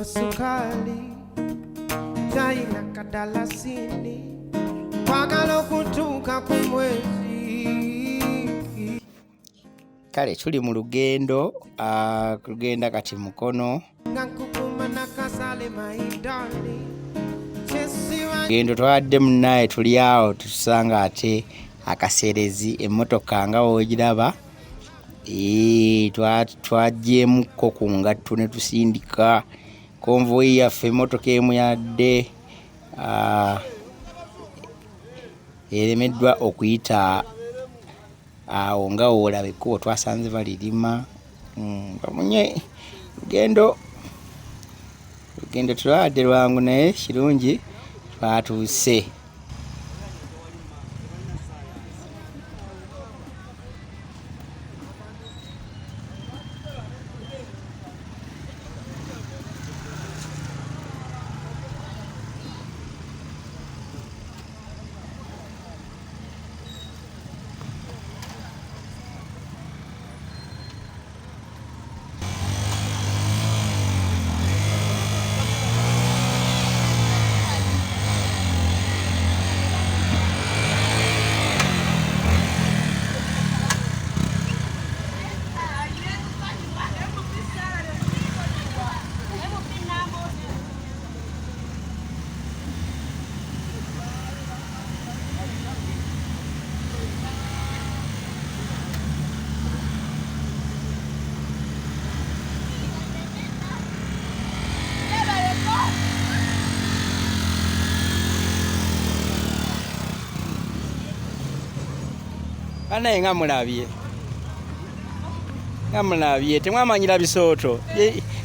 sukali taina kadalasini kwagala okutuuka ku mwezi. Kale tuli mu lugendo kugenda kati Mukono. Gendo twadde munnaye tuli awo tusanga ate akaserezi emmotoka nga woogiraba twajjeemukko ku ngatto ne tusindika konvoyi yaffe emmotoka emu yadde eremeddwa okuyita awo nga woolaba ekkubo twasanze balirima bamunye lugendo tulwadde lwangu naye kirungi twatuuse. Anaye nga mulabye temwamanyira bisooto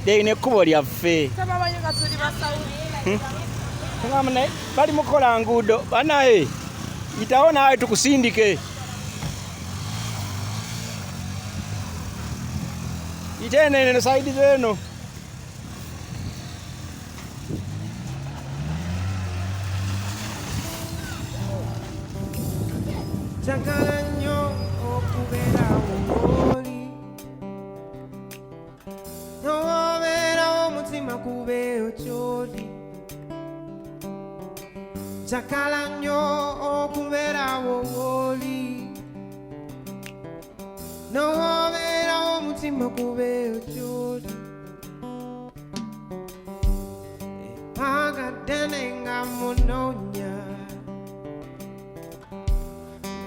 lyeyina ekkubo lyaffe bali mukola nguudo banaye yitawo naawe tukusindike yiteenene saidi zeeno. Njagala nnyo okubeerawo oli n'obeerawo omutima gubeeyo ky'oli. Njagala nnyo okubeerawo oli n'obeerawo omutima gubeeyo ky'oli. Mpagadde nga munoonya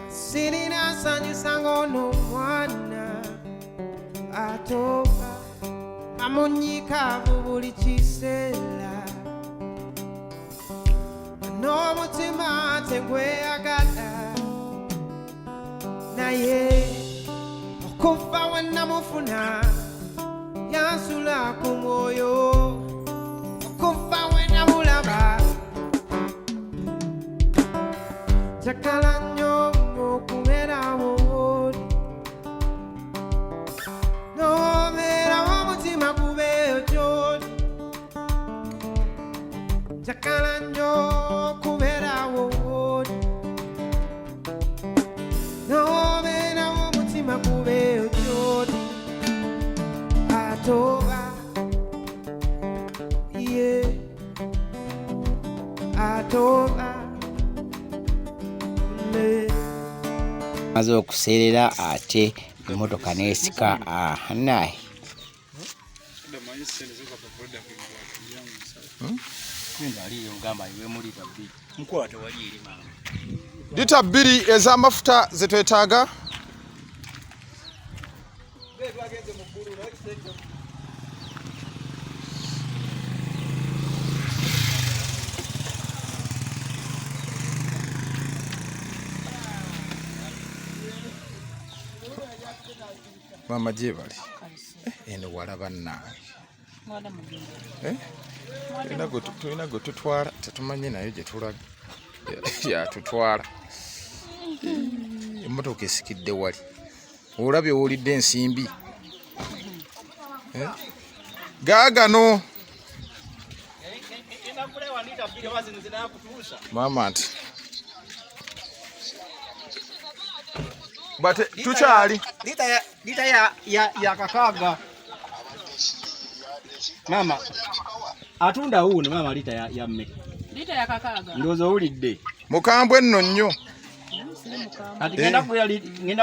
sirina sanyusa ng'ono mwana atoba amunyikaavu buli kiseera n'omutima tegweyagala naye okuva we namufuna yansula ku mwoyo okuva we namulaba njagala nnyo okubeerawo oli n'obeerawo omutima gubeeyo gy'oli. Njagala nnyo okubeerawo oli n'obeerawo omutima gubeeyo gy'oli. Atoba ye atoba maze okuseerera ate emmotoka neesika naye lita 2 ez'amafuta ze twetaaga. Mama jebali eno walaba naawe tulina gwe tutwala tetumanyi nayo gye tulaga yatutwala. Emmotoka esikidde wali olabye owulidde ensimbi gaagano mama nti bate tukyali lita ya kakaaga mama Atunda uno mama lita ya mme. Lita ya kakaaga. Ndozo ulidde. Mukambwe nno nnyo. Ati ngenda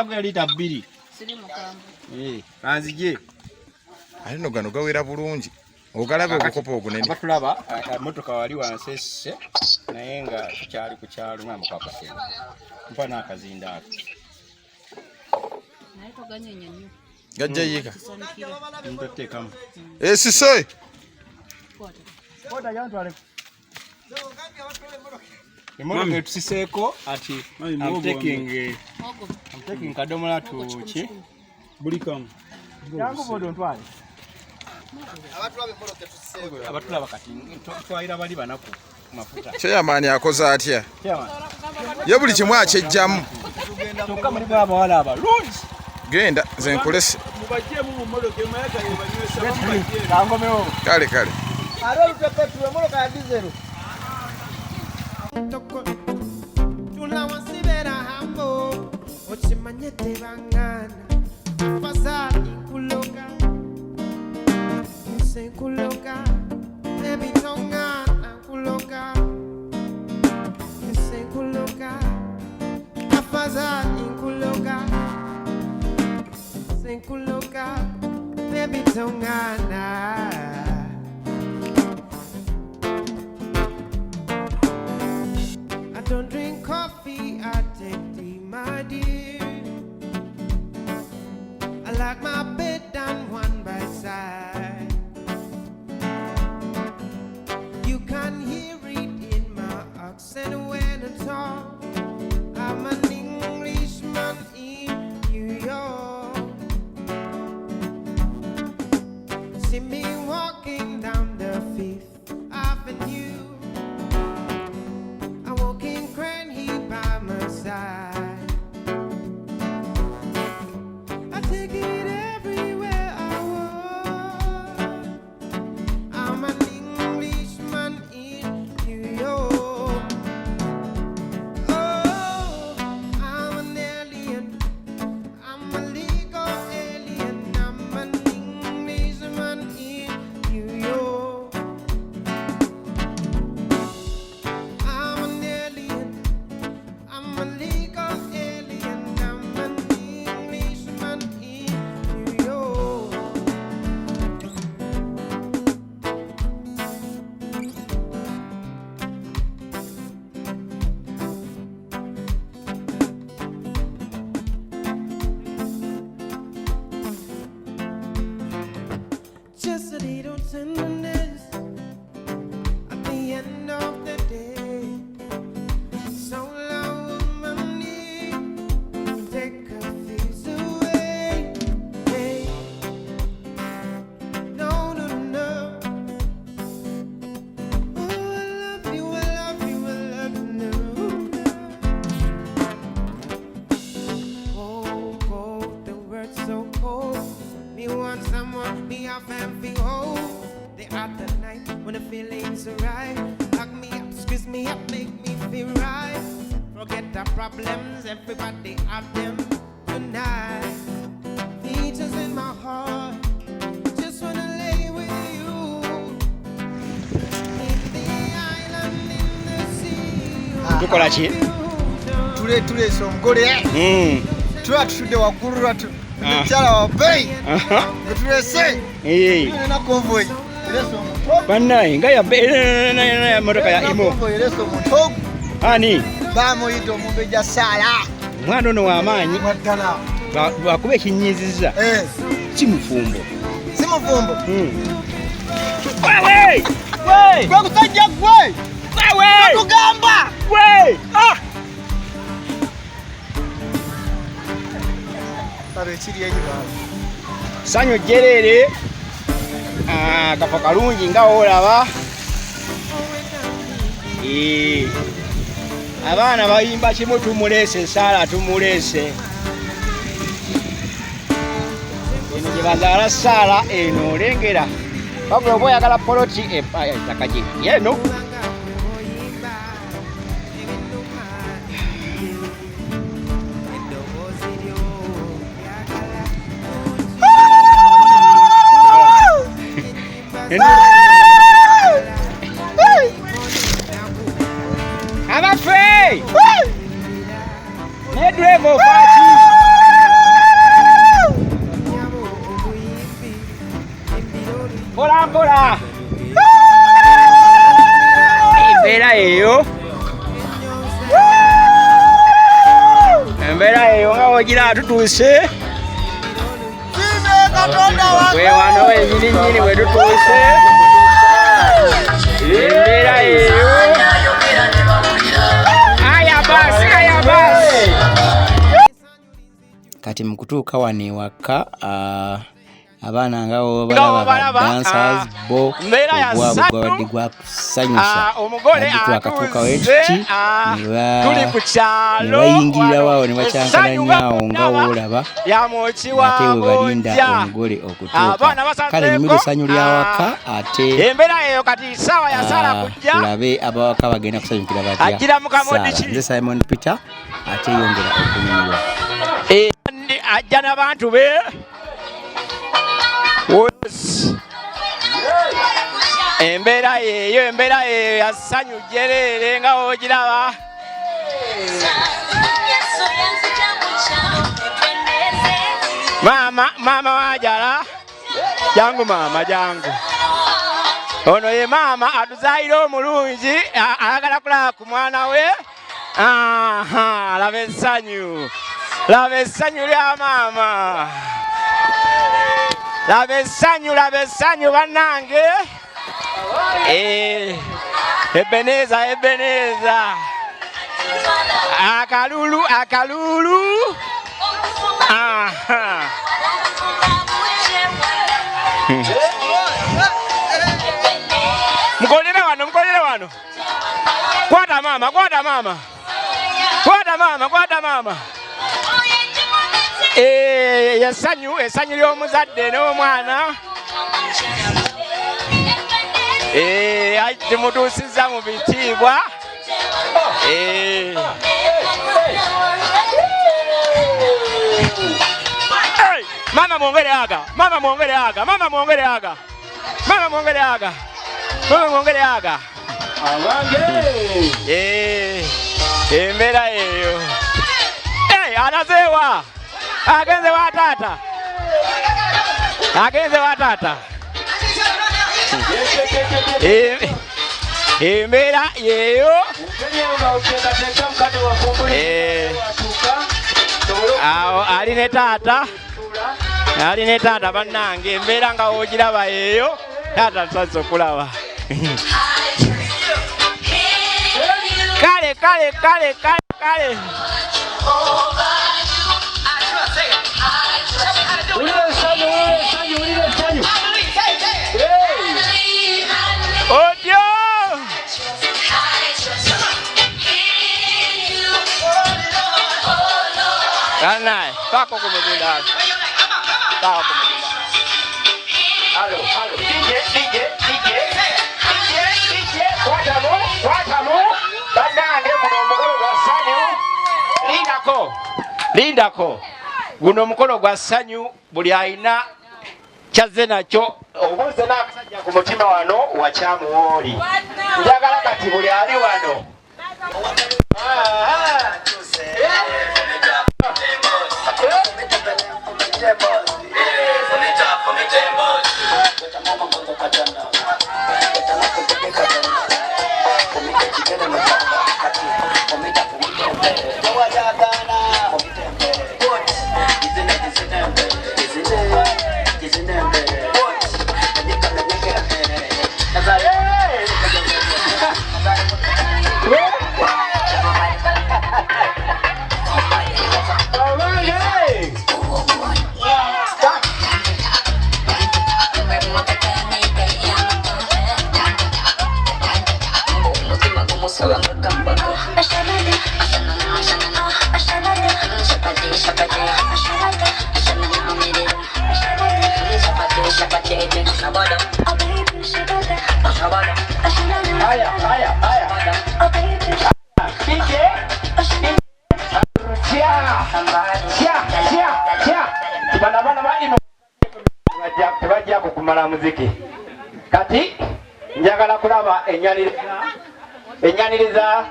kuya lita 2. Siri mukambwe. Kanzije. Alino gano gawera bulungi. Ogalabe obukopo ogunene. Batulaba motoka wali wansesse naye nga kukyali ku kyalo mama kwakasema. Mpa n'akazinda ako. Naye toganyenya nnyo. Gajja yika. Ntoteekamu. Sisoy. Oda yantwale. Emotoka tusiseeko ati I'm taking kadomola tuki. Bulikamu. Yangu bodo ntwale. Abatulaba kati twayira bali banaku mafuta. Kyeyamaani akoze atya? Ye buli kimu akyejjamu. Kyokka muli bwabawala abalungi. Genda nze nkulese. Mubajeemu mu mmotoka emayaga yebanywesa Kangomewo. Kale. Ate olutepetulo emotoka ya dizero. Tula wansibera hambo ochimanye tebangana fasa inkuloka senkuloka ebitonga ankuloka senkuloka afasa inkuloka senkuloka ebitonga don't drink coffee, I take tea, my dear. I like my bed done one by side. You can hear it in my accent when I talk. I'm an Englishman in New York. See me walking down the Fifth Avenue. I take it everywhere I walk. I'm an Englishman in New York. Oh, I'm an alien. I'm a legal alien. I'm an Englishman in New York. I'm an alien. I'm a legal alien, I'm an Englishman in New York. Just a little tenderness at the end of the day. So when the feelings are right, lock me up, squeeze me up, make me feel right. Forget the problems, everybody have them tonight. Features in my heart, just wanna lay with you. In the island, in the sea. Tukola ki? Tule songole. Tuwa tushude wakurura tu. Mchala wa bei. Tulese. Tuna convoy. Banaye nga ya motoka ya imo. Ani? Bamo ito mubeja sala. Mwana ono w'amaanyi. Waddala. Lwakuba ekinnyiizizza. Si mufumbo. Si mufumbo. Wewe! Gwe kusajja gwe! Wewe! Tugamba! Wewe! Kale kiri enyi baba. Sanyo jerere. Kafo kalungi nga olaba. Abaana bayimba kimu tumulese sala tumulese. Eno gye bazaala sala eno olengera. Wabula oba oyagala poloti ettaka gye yeno. tutuuse we wano wenyini we tutuuse embeera eyo aya basi kati mukutuuka wano ewaka abaana ngawo balaba dancers bo obwabwe gwabadde gwakusanyusa adde twakatuukawo ekiti ne bayingirira waawo ne bakyankalanyaawo nga woolaba ate we balinda omugole okutuuka kale nyumirwa essanyu lya waka ate tulabe abawaka bagenda kusanyukira batya saala nze Simon Peter ate yongera okunyumirwa ajja n'abantu be embeera yeeyo yasanyu jerere nga ogiraba mama wajala jangu mama jangu ono ye mama atuzaire omulungi ayagala kulaba ku mwana we laba essanyu lya mama laba essanyu bannange Ebeneza akalulu mukolere wano kwata mama essanyu ly'omuzadde n'omwana timutuusizza mu bitiibwa mama mwongere aga embeera eyo anazeewa agenze wa taata embeera yeeyo awo ali ne taata bannange embeera nga wogiraba yeeyo taata tusaze okulaba kale Odio! Kanai, pako kumegunda. Halo. DJ. Kwatamo. Banange kuno mukolo gwa sanyu. Lindako. Guno mukolo gwa sanyu buli ayina kyazze nakyo obuze n'akasajja ku mutima wano wakyamuwooli njagala kati buli ali wano tebajja kukumala muziki kati njagala kulaba enyaniriza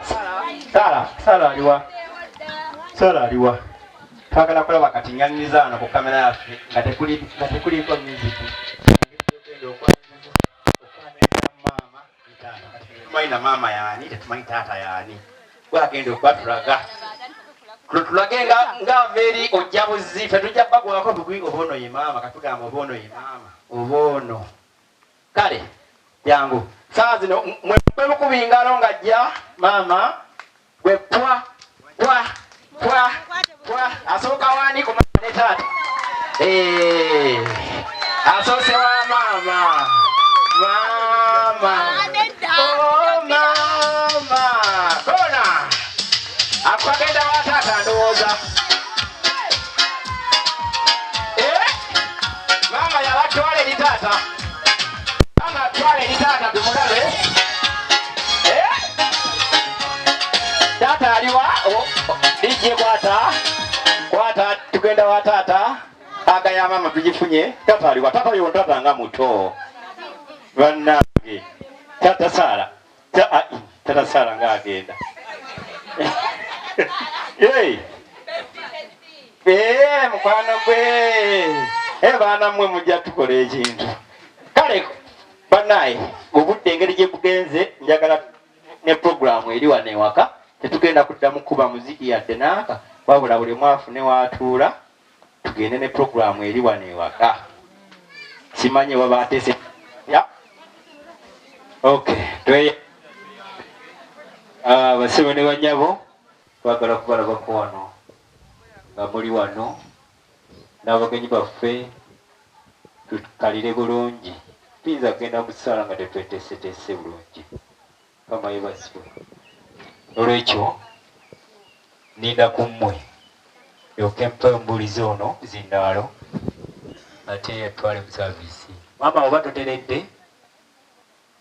Sala aliwa twagala kulaba kati enyaniriza wano ku kamera yaffe nga tekuliko muziki tumanyi na maama yaani tetumanyi taata yaani gwagenda okwatulaga tulage nga veri ojja buzife tujja bagwako bugwi obono ye mama katugamba obono ye mama obono kale yangu saa zino mwe mukubingalo ngajja mama gwe pwa asooka wani ku mama ne taata asoose wa mama oh mama kona akwagenda wa taata ndowooza mama yabatwala eri taata mama atwala eri taata tumugabe taata aliwa lijje kwata tugenda wa taata aga ya mama tujifunye taata aliwa taata yontata nga muto bannange taata Sara nga agenda mukwano gwe baana mmwe mujja tukola ekintu kale bannaye obudde engeri gye bugenze njagala ne programu eri wano ewaka tetugenda kuddamu kuba muziki yadde naaka wabula buli mwafu ne watuula tugende ne programu eri wano ewaka simanye waba atese okay basebo ne banyabo twagala kubalabako wano nga muli wano n'abagenyi baffe tukalire bulungi tuyinza kugenda kusaala nga tetweteeseteese bulungi kama yebasibwe olwekyo ninda ku mmwe yoke mpa embulizi ono zindaalo ate yatwale mu saavisi mama oba toteredde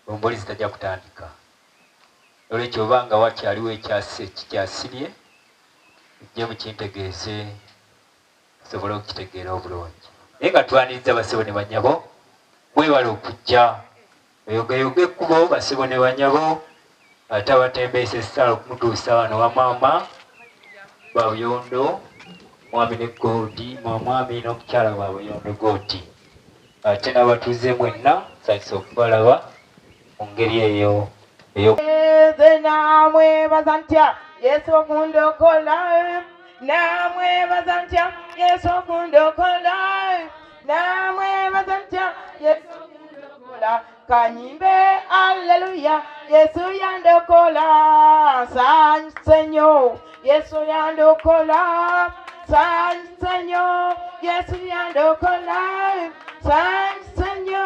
ombulizi tajja kutandika olwekyo obanga wakyaliwo ekikyasirye ejje mukintegeeze tusobole okukitegeera obulungi naye nga twaniriza basebo ne banyabo mwewale okujja oyogeyoge ekkubo basebo ne banyabo ate abatembeesa essala okumutuusa wano wa maama babuyondo mwami ne goodi mwami n'omukyala wa buyondo goodi ate n'abatuuze mwenna nsanyusa okubalaba mu ngeri eyo namwebaza ntya Yesu okundokola namwebaza ntya Yesu okundokola namwebaza ntya Yesu okundokola kanyimbe alleluya Yesu yandokola sanyuse nnyo Yesu yandokola sanyuse nnyo Yesu yandokola sanyuse nnyo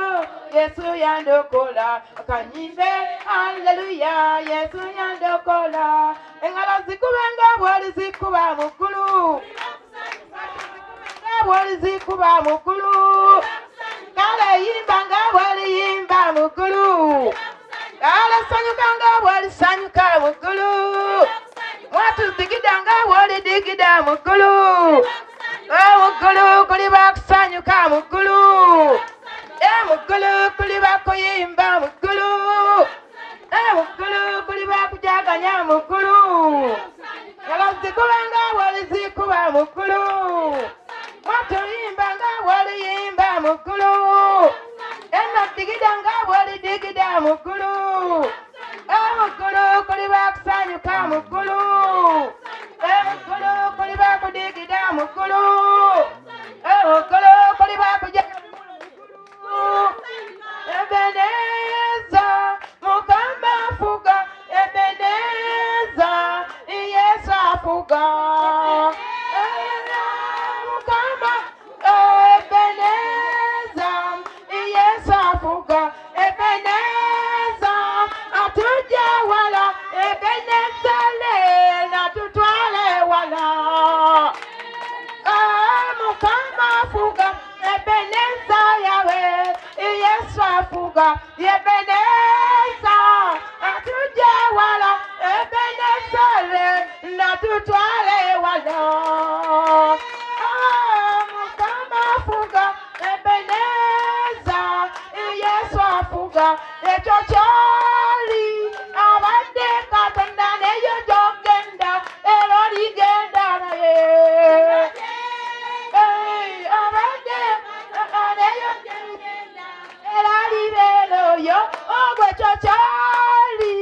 Yesu yandokola kanyimbe alleluya Yesu yandokola engalo zikubenga bwali zikuba mukulu bwali zikuba mukulu kale yimba nga bwali yimba mukulu kale sanyuka nga bwali sanyuka mukulu mwatu digida nga bwali digida mukulu mukulu kuli bakusanyuka mukulu mukulu kuli bakuyimba mukulu mukulu kuli bakujaganya mukulu ngalo zikuba nga bwali zikuba mukulu mwatu yimba nga bwali yimba mukulu digida nga bwali digida mukulu mukulu kuli bakusanyuka mukulu mukulu kuli bakudigida mukulu mukulu kuli bakujaganya Ebeneza Mukama fuga Ebeneza Yesu afuga Mukama Ebeneza Yesu afuga Ebeneza atujja wala Ebeneza le natutwale wala Mukama fuga Ebeneza yawe Yesu afuga Ebeneza atujja wala Ebeneza le natutwale wala Mukama afuga Ebeneza Yesu afuga ekyo kyali abadde Katonda neyo gyogenda era ligenda naye abadde neyo gyogenda era libeera oyo ogwo ekyo kyali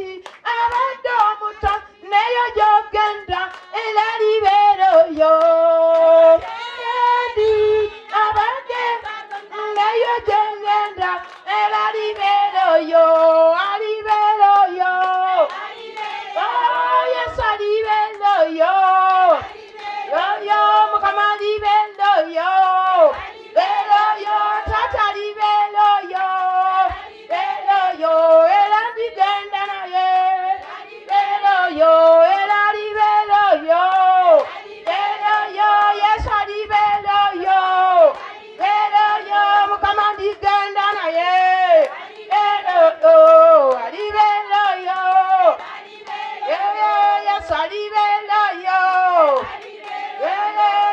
abadde omuto neyo gyogenda era libeera yo jengenda era libero yo alibero yo oh yes alibero yo yo mukama libero yo bero yo tata libero yo bero yo era digenda na ye bero yo era libero yo bero yo yes alibero yo bero yo mukama digenda na ye bero yo alibero yo yes alibero yo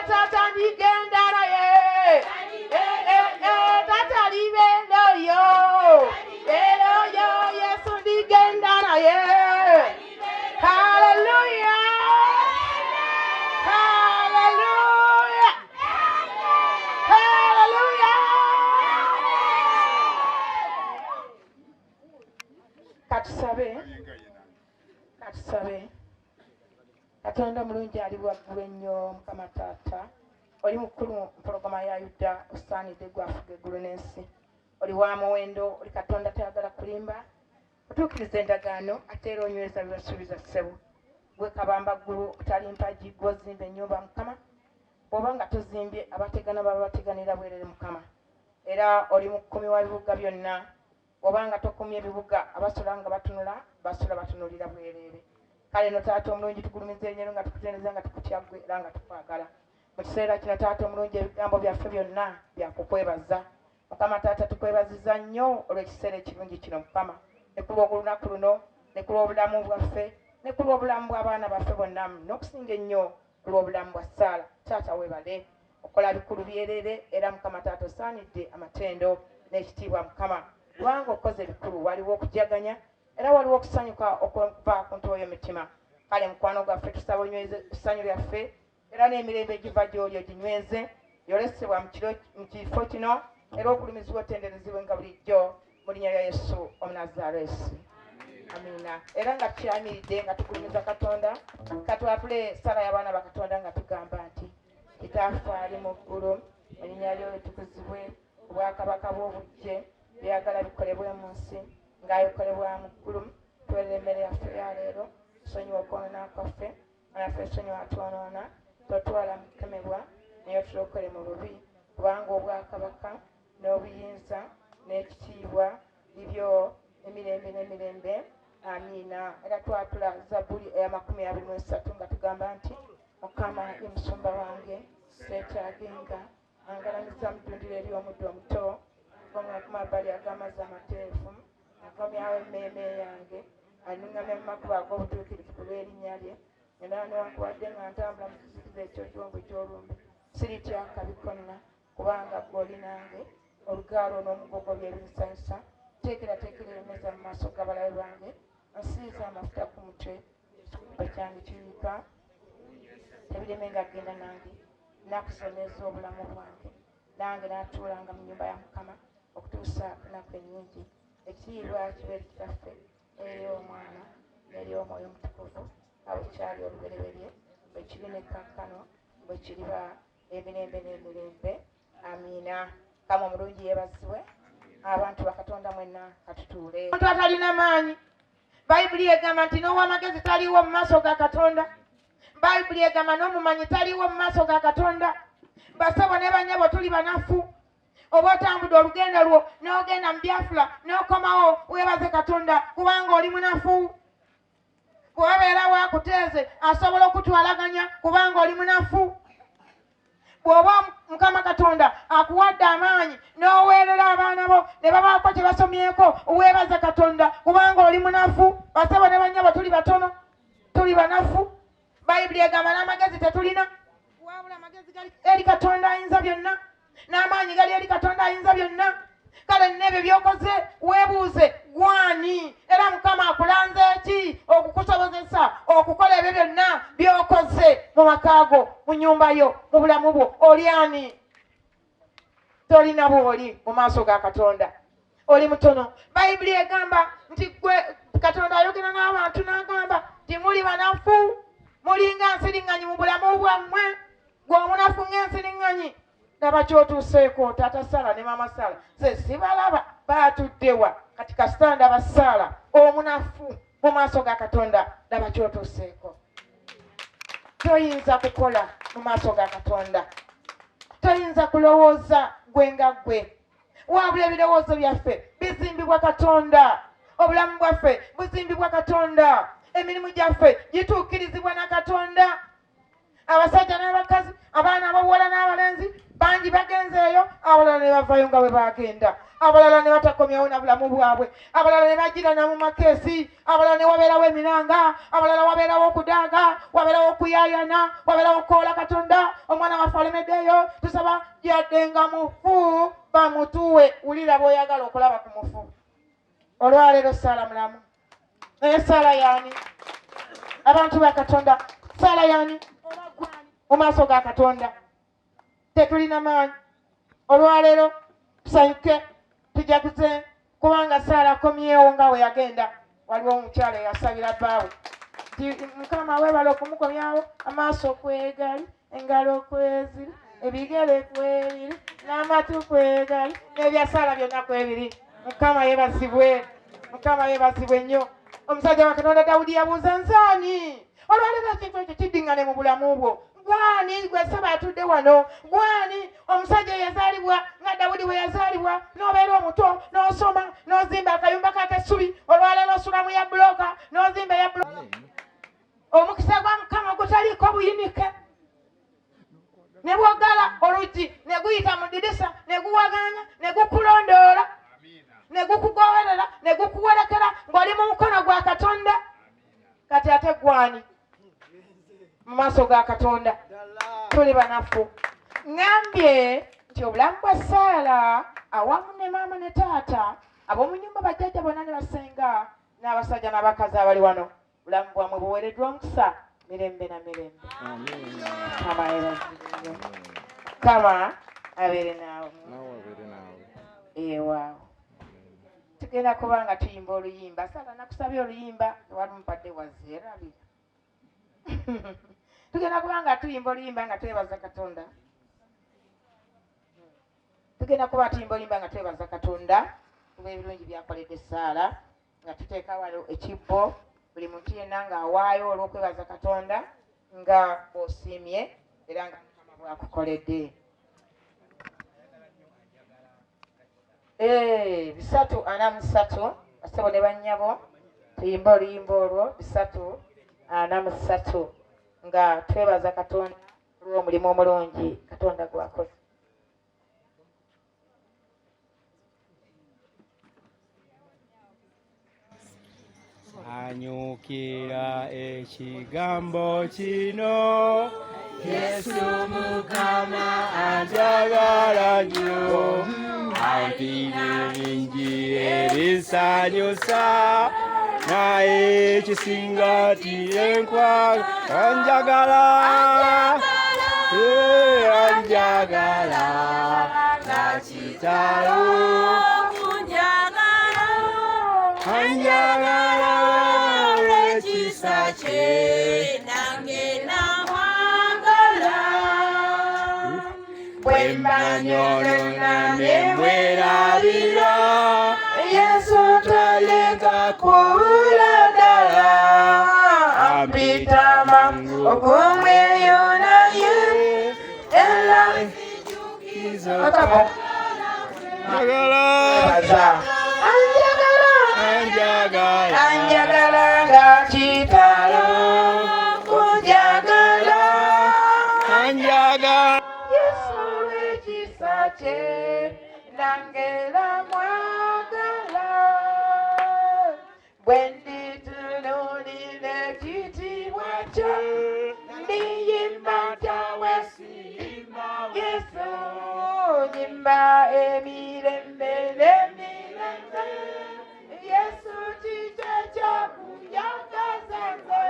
tata digenda na ye tata libero yo bero yo yes digenda na ye hallelujah hallelujah hallelujah katusabe Katonda mulungi ali waggulu ennyo Mukama Taata oli mukulu mu mpologoma ya Yuda osaanidde gwafuga eggulu n'ensi oli wa muwendo oli Katonda tayagala kulimba otuukiriza endagaano ate era onyweza bibasuubiza ssebo gwe kabamba ggulu otali mpagi gw'ozimba ennyumba Mukama bw'oba nga tozimbye abategana baba bateganira bwerere Mukama era oli mukumi wa bibuga byonna bw'oba nga tokumye ebibuga abasula nga batunula basula batunulira bwerere kale no Taata omulungi tugulumiza ennyo nga tukutendereza nga tukutya ggwe era nga tukwagala mu kiseera kino Taata omulungi ebigambo byaffe byonna byakukwebaza Mukama Taata tukwebaziza nnyo olw'ekiseera ekirungi kino Mukama ne ku lw'olunaku luno ne ku lw'obulamu bwaffe ne ku lw'obulamu bw'abaana baffe bonna n'okusinga ennyo ku lw'obulamu bwa Saala Taata weebale okola bikulu byerere era Mukama Taata osaanidde amatendo n'ekitiibwa Mukama kubanga okoze ebikulu waliwo okujaganya era waliwo okusanyuka okuva ku ntobo y'omutima kale mukwano gwaffe tusaba onyweze essanyu lyaffe era n'emirembe egiva gy'oli oginyweze yolesebwa mu kifo kino era ogulumizibwa otenderezibwe nga bulijjo mu linnya lya Yesu Omunazaalesi amina era nga tukyamiridde nga tugulumiza Katonda katwatule sala y'abaana ba Katonda nga tugamba nti Kitaffe ali mu ggulu erinnya lyo litukuzibwe obwakabaka bw'obujje byagala bikolebwe mu nsi ng'abikolebwa mu ggulu tuweerera emmere yaffe ya leero tusonyiwa okwonoona kwaffe naffe tusonyiwa atwonoona totwala mu kukemebwa naye tulokole mu bubi kubanga obwakabaka n'obuyinza n'ekitiibwa bibyo emirembe n'emirembe amiina era twatula Zabbuli eya 23 nga tugamba nti Mukama ye musumba wange seetaagenga angalamiza mu ddundiro ery'omuddo omuto ngomya ku mabbali ag'amazzi amateefu agomyawo emmeeme yange anuŋŋamya mu makubo ag'obutuukirivu ku lw'erinnya lye era newankubadde nga ntambula mu kizikiza eky'okiwonvu ky'olumbe siritya kabi konna kubanga ggwe nange olugaalo n'omugogo by'ebinsanyusa teekerateekera emmeeza mu maaso g'abalabe bange asiiza amafuta ku mutwe ekikuba kyange kiyiika tebireme nga genda nange nakusomeeza obulamu bwange nange naatuulanga mu nnyumba ya Mukama okutuusa kunaku ennyingi ekitiibwa kibeere kitaffe eri omwana n'eri omwoyo omutukuvu nga bwe kyali olubereberye bwe kiri ne kaakano bwe kiriba emirembe n'emirembe amiina Kama omulungi yeebazibwe abantu bakatonda mwenna katutuule omuntu atalina maanyi Bayibuli egamba nti n'ow'amagezi taliiwo mu maaso ga Katonda Bayibuli egamba n'omumanyi taliiwo mu maaso ga Katonda basabo ne banyabo tuli banafu oba otambudde olugendo lwo n'ogenda mu Biafra n'okomawo weebaze Katonda kubanga oli munafu bw'obeera waakuteeze asobola okutwalaganya kubanga oli munafu bw'oba Mukama Katonda akuwadde amaanyi n'oweerera abaana bo ne babaako kye basomyeko weebaze Katonda kubanga oli munafu basabo ne banyabo tuli batono tuli banafu Bayibuli egamba n'amagezi tetulina wabula amagezi gali eri Katonda ayinza byonna n'amaanyi gali eri Katonda ayinza byonna kale n'ebyo by'okoze weebuuze gwani era Mukama akulanze ki okukusobozesa okukola ebyo byonna by'okoze mu makaago mu nnyumba yo mu bulamu bwo oli ani tolina bw'oli mu maaso ga Katonda oli mutono Bayibuli egamba nti gwe Katonda ayogera n'abantu n'agamba nti muli banafu mulinga nsiriŋŋanyi mu bulamu bwammwe gwe omunafu ng'ensiriŋŋanyi Laba ky'otuuseeko taata Sala ne maama Sala. Nze sibalaba baatuddewa kati kasitanda basaala omunafu mu maaso ga Katonda. Laba ky'otuuseeko. Toyinza kukola mu maaso ga Katonda. Toyinza kulowooza gwe nga gwe. Wabula ebirowoozo byaffe bizimbibwa Katonda. Obulamu bwaffe buzimbibwa Katonda. Emirimu gyaffe gituukirizibwa na Katonda. Abasajja n'abakazi, abaana ab'obuwala n'abalenzi bangi bagenzeeyo, abalala ne bavayo nga bwe bagenda. Abalala ne batakomyawo na bulamu bwabwe. Abalala ne bagirana mu makeesi. Abalala ne wabeerawo emiranga. Abalala wabeerawo okudaaga. Wabeerawo okuyaayana. Wabeerawo okukoola Katonda. Omwana waffe alemeddeeyo. Tusaba yadde nga mufu bamutuwe. Wulira bw'oyagala okulaba ku mufu. Olwaleero Saala mulamu. Naye Saala y'ani? Abantu ba Katonda. Saala y'ani? Mu maaso ga Katonda. Tetulina maanyi. Olwaleero tusanyuke. Tujaguze kubanga Saala akomyewo nga we yagenda. Waliwo omukyala eyasabira bbaawe. Mukama weebala okumukomyawo. Amaaso kwegali, engalo kweziri, ebigere kwebiri, n'amatu kwegali, n'ebya Saala byonna kwebiri. Mukama yeebazibwe. Mukama yeebazibwe nnyo. Omusajja wa Katonda Dawudi yabuuza nzaani? Olwaleero ekintu ekyo kiddiŋŋane mu bulamu bwo. Gwani gwe Saba atudde wano? Gwani omusajja eyazaalibwa nga Dawudi bwe yazaalibwa, n'obeera omuto, n'osoma, n'ozimba akayumba k'ak'essubi, olwaleero osula mu ya bbulooka, n'ozimba eya bbulooka. Omukisa gwa Mukama gutaliiko buyinike. Ne bw'ogala oluggi ne guyita mu ddirisa, ne guwaganya, ne gukulondoola, ne gukugoberera, ne gukuwerekera ng'oli mu mukono gwa Katonda. Kati ate gwani mu maaso ga Katonda? Tuli banafu. Ngambye nti obulamu bwa Saala awamu ne maama ne taata ab'omu nnyumba bajjajja bonna ne basenga n'abasajja n'abakazi abali wano, bulamu bwamwe buweereddwa omukisa mirembe na mirembe. Kama yeebazibwe. Kama abeere naawe. Eewaawo. Tugenda kuba nga tuyimba oluyimba. Saala nakusabye oluyimba tewali mpadde wazeerabira. Tugenda kuba nga tuyimba oluyimba nga twebaza Katonda. Tugenda kuba tuyimba oluyimba nga twebaza Katonda kuba ebirungi byakoledde Saala, nga tuteeka wano ekibbo buli muntu yenna ng'awaayo olw'okwebaza Katonda nga osiimye era nga Mukama bw'akukoledde. Bisatu ana musatu basebo ne bannyabo tuyimba oluyimba olwo bisatu ana musatu nga twebaza Katonda olw'omulimu omulungi Katonda gwakoze. Anyukira ekigambo kino, Yesu Mukama anjagala nnyo, ampira bingi ebisanyusa, naye ekisinga tiyenkwaga anjagala, anjagala nakitalo, anjagala olw'ekisa kye nange namwagala, bwe mbanyolona ne mwerabira, Yesu taleka kubula ddala, ampita mangu okumweyonaye era ekijukizo anjagala nga kitalo, kunjagala anjagala Yesu ekisa kye nange namwagala, bwe nditunuulira ekitiibwa kye ndiyimba tawesiyimba Yesu, nyimba emirembe n'emirembe, Yesu kikye kyakunjagaza nze,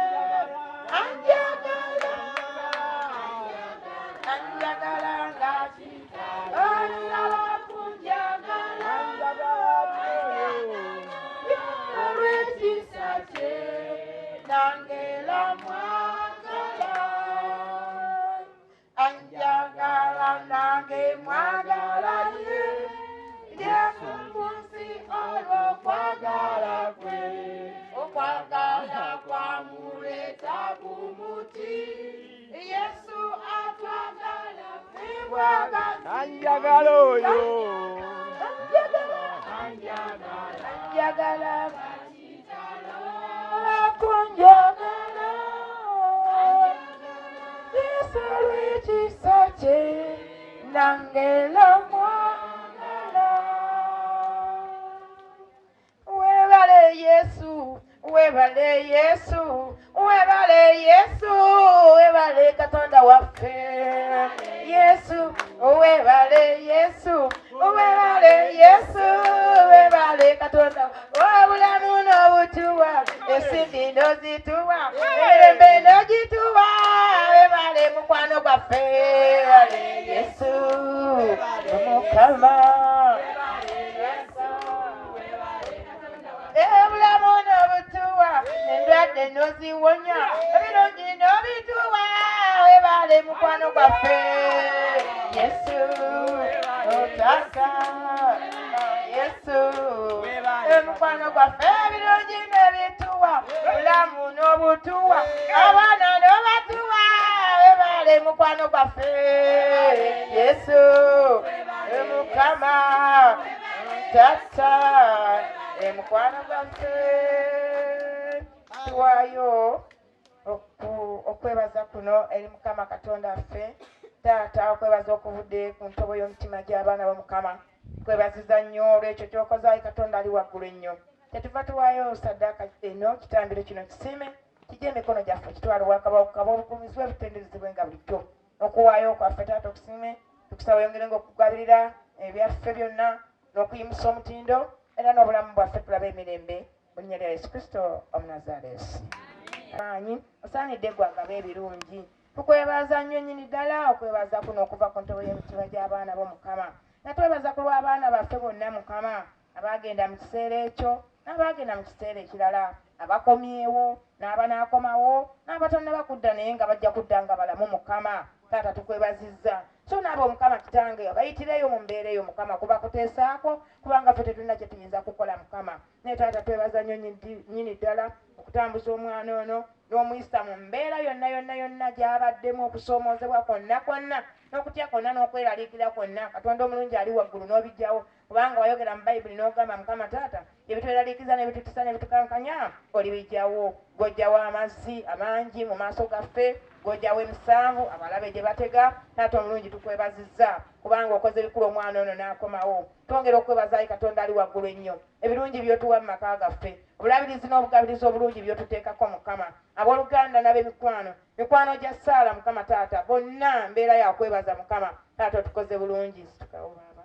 anjagala anjagala nga kitalo, olaba kunjagala olw'ekisa kye nange namwagala, anjagala nange anjagala oyo anjagala akunjagala Yesu lw'ekisa kye nangela mwagala webale Yesu webale Yesu webale Yesu webale Katonda waffe Yesu webale Yesu webale Yesu webale Katonda obulamu n'obutuwa esindi n'ozituwa emirembe n'ogituwa webale mukwano gwaffe webale Yesu Mukama obulamu n'obutuwa endwadde n'oziwonya ebirungi n'obituwa webale mukwano gwaffe Yesu Taata Yesu mukwano gwaffe ebirungi n'ebituwa obulamu n'obutuwa abaana n'obatuwa webale mukwano gwaffe Yesu Mukama Taata mukwano gwaffe tuwaayo okwebaza kuno eri Mukama Katonda waffe Taata okwebaza okuvudde ku ntobo y'omutima gy'abaana b'Omukama kwebaziza nnyo olw'ekyo ky'okoze Ayi Katonda ali waggulu ennyo tetuva tuwaayo saddaaka eno kitambiro kino kisiime kijja emikono gyaffe kitwale wakabawukaba obukumizibwa ebitenderezebwenga bulijjo okuwaayo kwaffe Taata okusiime tukusaba oyongerenga okugabirira ebyaffe byonna n'okuyimusa omutindo era n'obulamu bwaffe tulaba emirembe mu linnya lya Yesu Kristo Omunazaalesi maanyi osaanidde gwagaba ebirungi tukwebaza nnyo nnyini ddala okwebaza kuno okuva ku ntobo y'emitima gy'abaana b'Omukama nga twebaza ku lw'abaana baffe bonna Mukama abaagenda mu kiseera ekyo n'abaagenda mu kiseera ekirala abakomyewo n'abanaakomawo n'abatannaba kudda naye nga bajja kudda nga balamu Mukama Taata tukwebazizza so n'abo Mukama Kitange bayitireyo mu mbeera eyo Mukama kuba kuteesaako kubanga ffe tetulina kye tuyinza kukola Mukama naye Taata twebaza nnyo nnyini ddala okutambuza omwana ono n'omuyisa mu mbeera yonna gy'abaddemu okusoomoozebwa kwonna n'okutya kwonna n'okweraliikira kwonna Katonda omulungi ali waggulu n'obijjawo kubanga wayogera mu Bayibuli n'ogamba Mukama Taata ebitweraliikiza n'ebitutisa n'ebitukankanya olibijjawo gw'ojjawo amazzi amangi mu maaso gaffe gw'ojjawo emisanvu abalabe gye batega Taata omulungi tukwebazizza kubanga okoze bikulu omwana ono n'akomawo twongera okwebaza Ayi Katonda ali waggulu ennyo ebirungi by'otuwa mu maka gaffe obulabirizi n'obugabirizi obulungi by'otuteekako Mukama abooluganda n'ab'emikwano mikwano gya Saala Mukama Taata bonna mbeera ya kwebaza Mukama Taata otukoze bulungi situkawo Baba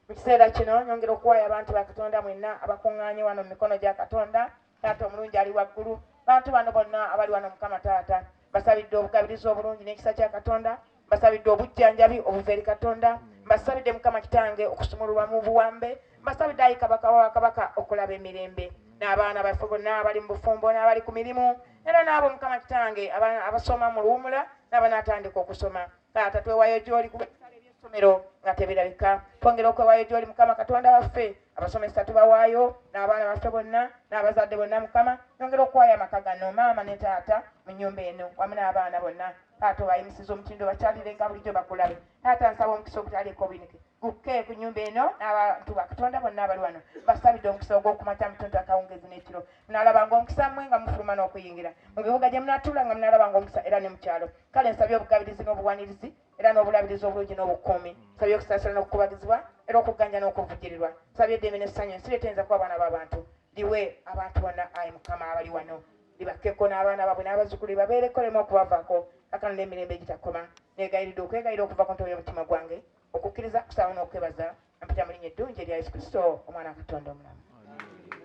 mu kiseera kino nyongera okuwaayo abantu ba Katonda mwenna abakuŋŋaanye wano mu mikono gya Katonda Taata omulungi ali waggulu bantu bano bonna abali wano Mukama Taata basabidde obugabirizi obulungi n'ekisa kya Katonda basabidde obujjanjabi obuva eri Katonda basabidde Mukama Kitange okusumululwa mu buwambe basabidde Ayi Kabaka wa Kabaka okulaba emirembe n'abaana baffe bonna abali mu bufumbo n'abali ku mirimu era n'abo Mukama Kitange abasoma mu luwumula n'abanaatandika okusoma Taata twewaayo gy'oli kubasala eby'essomero nga tebirabika twongera okwewaayo gy'oli Mukama Katonda waffe abasomesa tubawaayo n'abaana baffe bonna n'abazadde bonna Mukama yongera okuwaayo amaka gano maama ne Taata mu nnyumba eno wamu n'abaana bonna Taata obayimisiza omutindo bakyalirenga bulijjo bakulabe Taata nsaba omukisa ogutaliiko obuyinike gukke ku nnyumba eno n'abantu ba Katonda bonna abali wano basabidde omukisa ogw'okumakya mutuntu akawungeezi n'ekiro munaalabanga omukisa mmwe nga mufuluma n'okuyingira mu bibuga gye munaatuula nga munaalabanga omukisa era ne mu kyalo kale nsabye obugabirizi n'obuwanirizi era n'obulabirizi obulungi n'obukuumi nsabye okusaasira n'okukubagizibwa era okuganja n'okuvujjirirwa nsabye eddembe n'essanyu ensi etayinza kuba abaana b'abantu liwe abantu bonna Ayi Mukama abali wano libakkeko n'abaana baabwe n'abazzukulu babeereko lemu okubavaako kakano n'emirembe egitakoma neegayiridde okwegayira okuva ku ntobo y'omutima gwange okukkiriza kusaba n'okwebaza mpita mu linnya eddungi erya Yesu Kristo omwana wa Katonda omulamu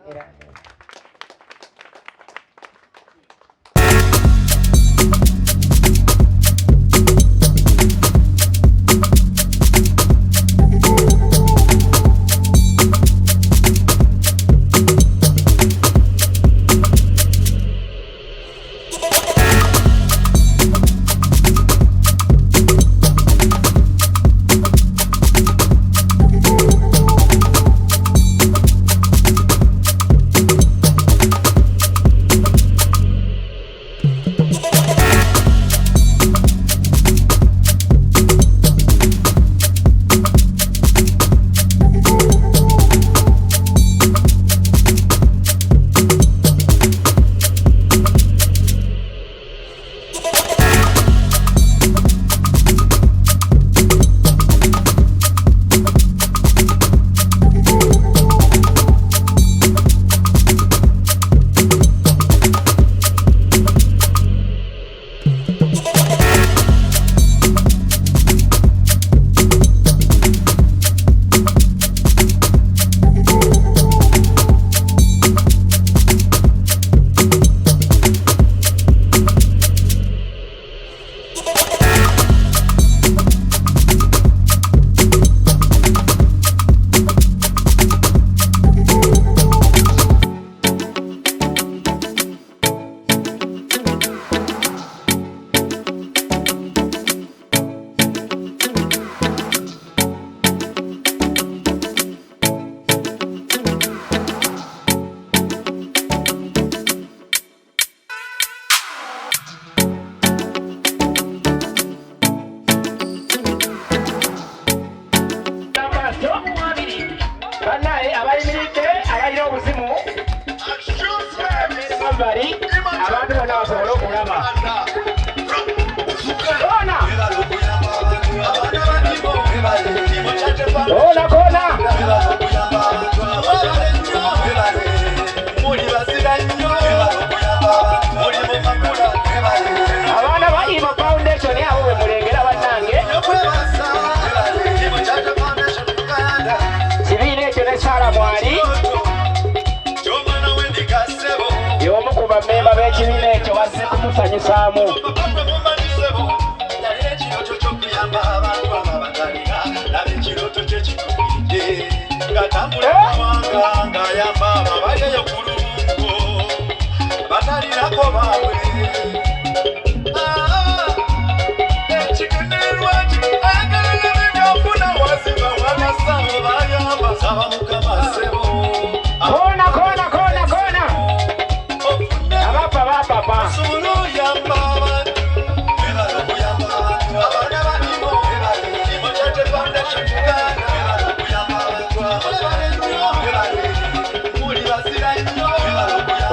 era abayimiridde abalina obuzimu mabbali abantu bonna basobole okulaba koona abaana ba Imo Foundation abo bwe mulengera bannange kibiina ekyo ne Sara Mwali y'omu ku bammemba b'ekibiina ekyo bazze kutusanyusaamu Kona abapapa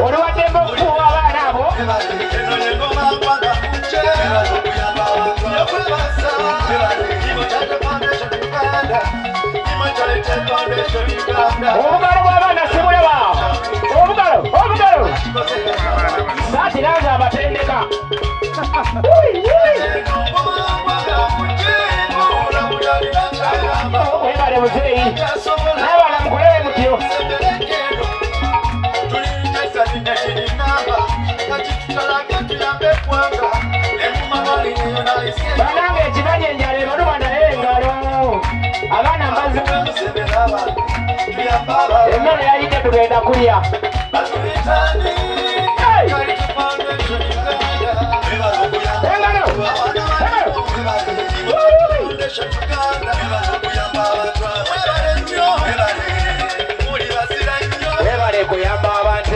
oliwaddemba okufuuwa abaana abo obugalo bw'abaana sibulaba obugalo saati nange abatendeka webale muzeeyi n'abaana mukolewe mutyo banange ekibanye enjala ebaluma naye engalo abaana mbazi emmere yayidde tugenda kulya webale kuyamba abantu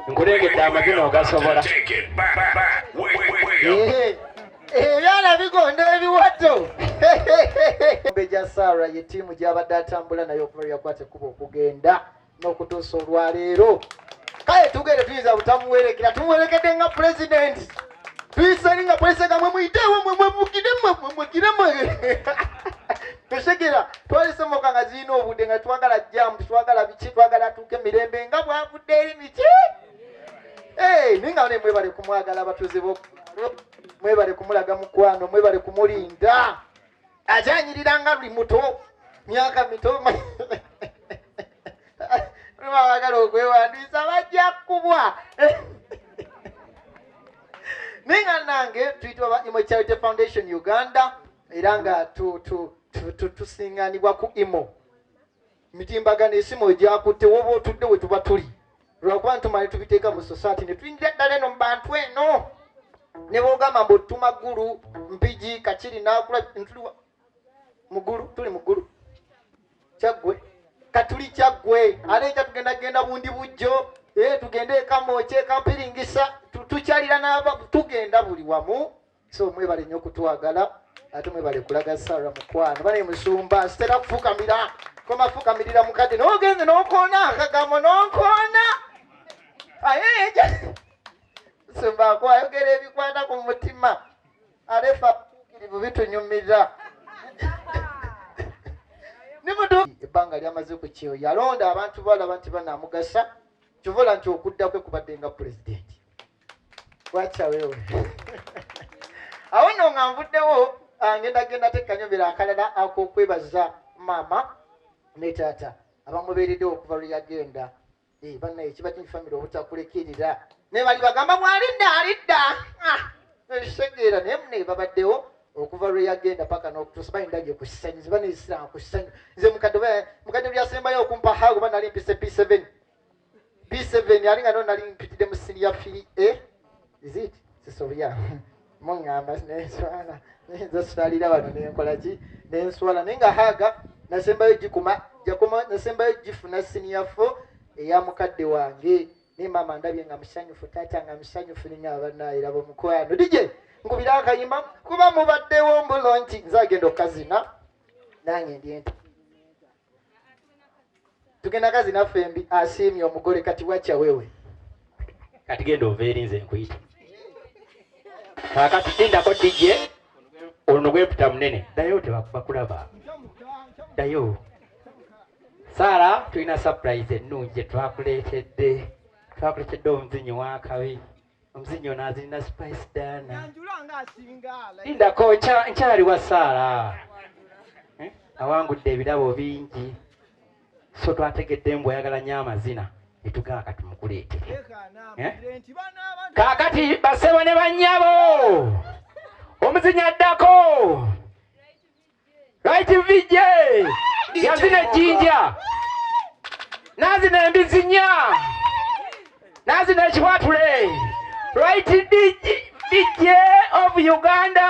nkulegedde amazina ogasobola ebyana bigonda ebiwato mbeja Sara ye tiimu gy'abadde atambula naye okuva yakwata kuba okugenda n'okutuusa olwaleero kale tugere tuyinza butamuwerekera tumuwerekedde nga pulezidenti tuyisani nga pulezidenti mwe muyiteewo mwe mwevugire mwekiremwe toshekera twalisemoka nga zirina obudde nga twagala jamu twagala biki twagala tuuke mirembe nga bwavudde eri miki ninga ne mwebale kumwagala abatuuze mwebale kumulaga mukwano mwebale kumulinda ajanyirira nga luli muto myaka mito mwagala okwewandiisa bajja kubwa ninga nange tuyitibwa Imo Charity Foundation Uganda era nga tusinganibwa ku Imo mitimbagano esimu egyakutte woba otudde we tuba tuli lwakuba ntumanyi tubiteeka mu society ne tuyingira ddala eno mu bantu eno ne boogamba mbu ottuma ggulu mpigi kakiri n'akula ntuli muggulu tuli muggulu Kyaggwe katuli Kyaggwe ate ekya tugenda bundi bujjo tugende ekamoche kampiringisa tukyalira n'aba tugenda buli wamu so mwebale nnyo okutwagala ate mwebale kulaga Sarah mukwano bane musumba sitera kufukamira koma fukamirira mukadde n'ogenze n'okoona akagamo n'okoona ayeeja musumba akwayogera ebikwata ku mutima alefa kirivu bitunyumira nimutu ebbanga lyamaze ku kyo yalonda abantu balaba nti banamugasa kivola nti okudda kwe kubadde nga pulezidenti wacha wewe awo nno nga nvuddewo ngenda tekanyomera akalala ak'okwebaza maama ne taata abamubeereddewo okuva lwe yagenda bannaye kiba kinfamire obutakulekirira ne bali bagamba mwalidda ekitegeera naye mune babaddewo okuva lwe yagenda paka n'okutuusa bayindagye ku kisanyu ziba neisiramu ku kisanyu nze mukadde byasembayo okumpa haago ba nali mpise B7 yali nga nali mpitidde mu senior 3A is it sisobya mungamba nenswala nza sitaalira wano nenkola ki nenswala naye nga haaga nasembayo nasembayo gifuna senior 4 eya mukadde wange ne maama ndabye nga musanyufu taata nga musanyufu ninga abanayiraba omukwano dije nkubira akayimba kuba mubaddewo mbulo nti nze agenda okazina nange ndi tugenda kazina fembi asiimye omugole kati wacha wewe kati genda oveerinze nkuyita kakati tindako DJ ono gweputa munene dayo tebakulaba dayo Sara tulina surprise ennungi twakuleetedde omuzinyo w'akabi omuzinyo n'azirina spice dana lindako nkyali wa Sara awangudde ebirabo bingi so twategedde mbu oyagala nnyo amazina netugaa kati mukuleetere kaakati basebo ne bannyabo omuzinya addako right VJ yazina ejjinja n'azina embizinya n'azina ekiwatule right DJ of Uganda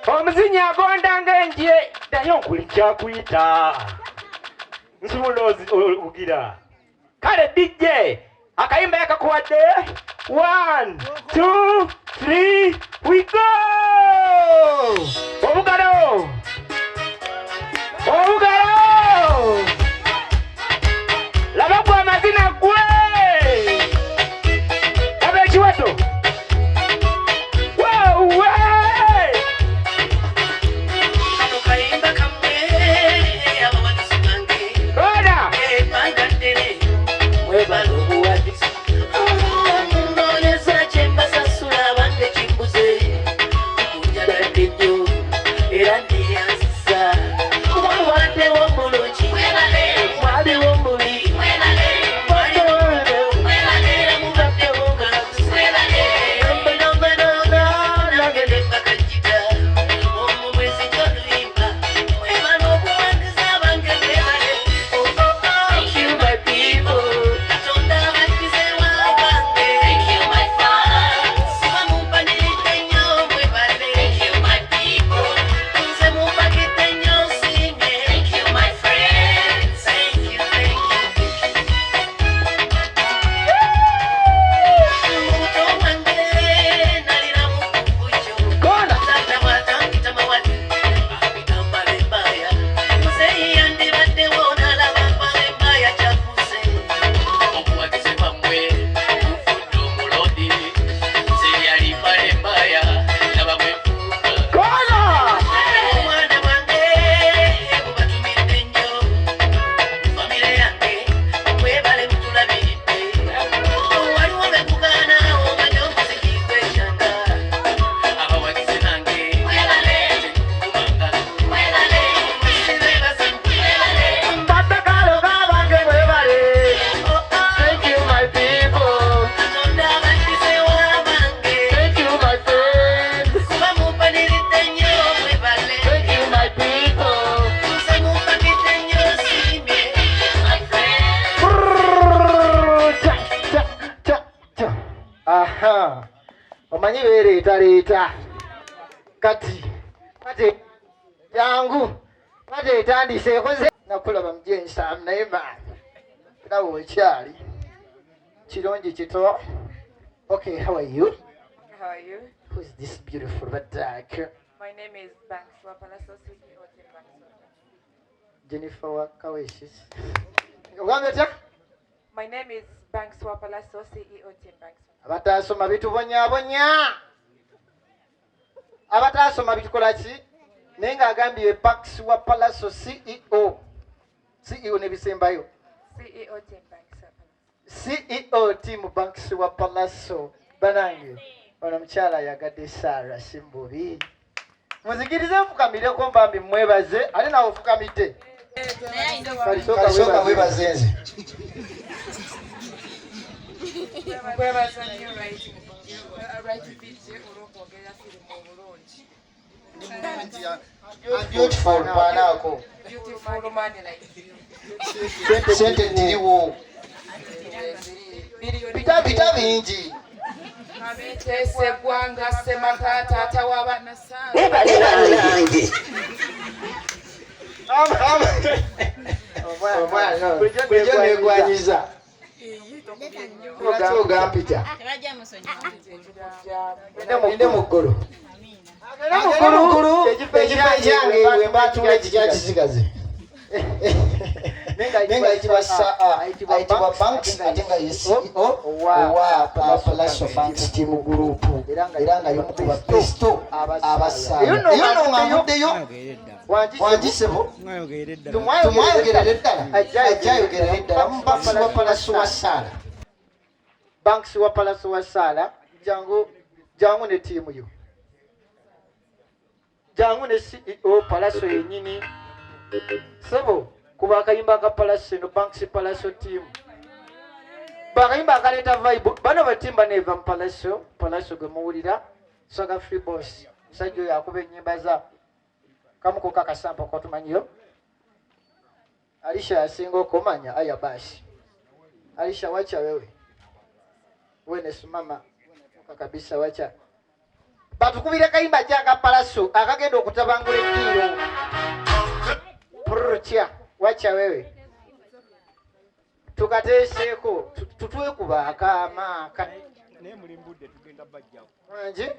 omuzinya agonda ng'enje dayo nkuli kyakuyita nsobola ogira kale DJ akayimba yakakuwadde 1 2 3 we go obugalo laba gwe amazina gwe laba ekiwato omanyi beereeta kati jangu kati etandise ekoze nakulaba mujensamu naye maani nawe wekyali kirungi kito. Okay, how are you? How are you? Who's this beautiful but dark? My name is Banks Wapalaso CEO Team Banks. Jennifer Wakaweshis. Uganda. My name is Banks Wapalaso CEO Team Banks. Abatasoma bitubonyabonya. Abatasoma bitukola ki? Nenga agambye Banks Wapalaso CEO. CEO ne bisembayo. CEO Team Banks. CEO Team Banks Wapalaso. Banange. Ono mchala yagadde Sarah Simbubi. Muzikirize mfukamireko mbambi mwebaze ali nawo fukamite. Kalisoka webaze nze. Mwebaza nnyo right video olw'okwogera firimu obulungi. Beautiful mwanako. Beautiful man like you. Sente ndiriwo. Bita bingi. Abiteese gwanga semaka taata w'abaana Saawa. Ebalange. Omwana. Bulijjo negwanyiza. Oga mpita. Tebajja musonyiwa. Ende muggulu. Agenda muggulu. Ekife kyange bwe mbatula ekikya kisigaze. Nenga ayitibwa Banks ate nga ye CEO owa Palaso Banks Team Group era nga y'omu ku bapesto abasaala. Eyo nno ng'avuddeyo wangisebo tumwayogerere ddala ajjayogerere ddala mu Banks wa Palaso wa Saala. Banks wa Palaso wa Saala jangu ne ttiimu yo. Jangu ne CEO Palaso yennyini. Sebo kuba akayimba ka Palaso no Banks Palaso team. Bakayimba akaleta vibe. Bano batimba neva mu Palaso gwe muwulira. Saga Free Boss. Musajja oyo akuba ennyimba za kamuko kakasampa ko tumanyiyo. Alisha asinga okumanya aya basi. Alisha wacha wewe. Wene sumama kabisa wacha. Batukubira kayimba kyaka Palaso akagenda okutabangula ekiro. Prurcha wacha wewe. Tukateeseko tutwe kubaka amaka. Ne mulimbudde tugenda bajjawo. Manje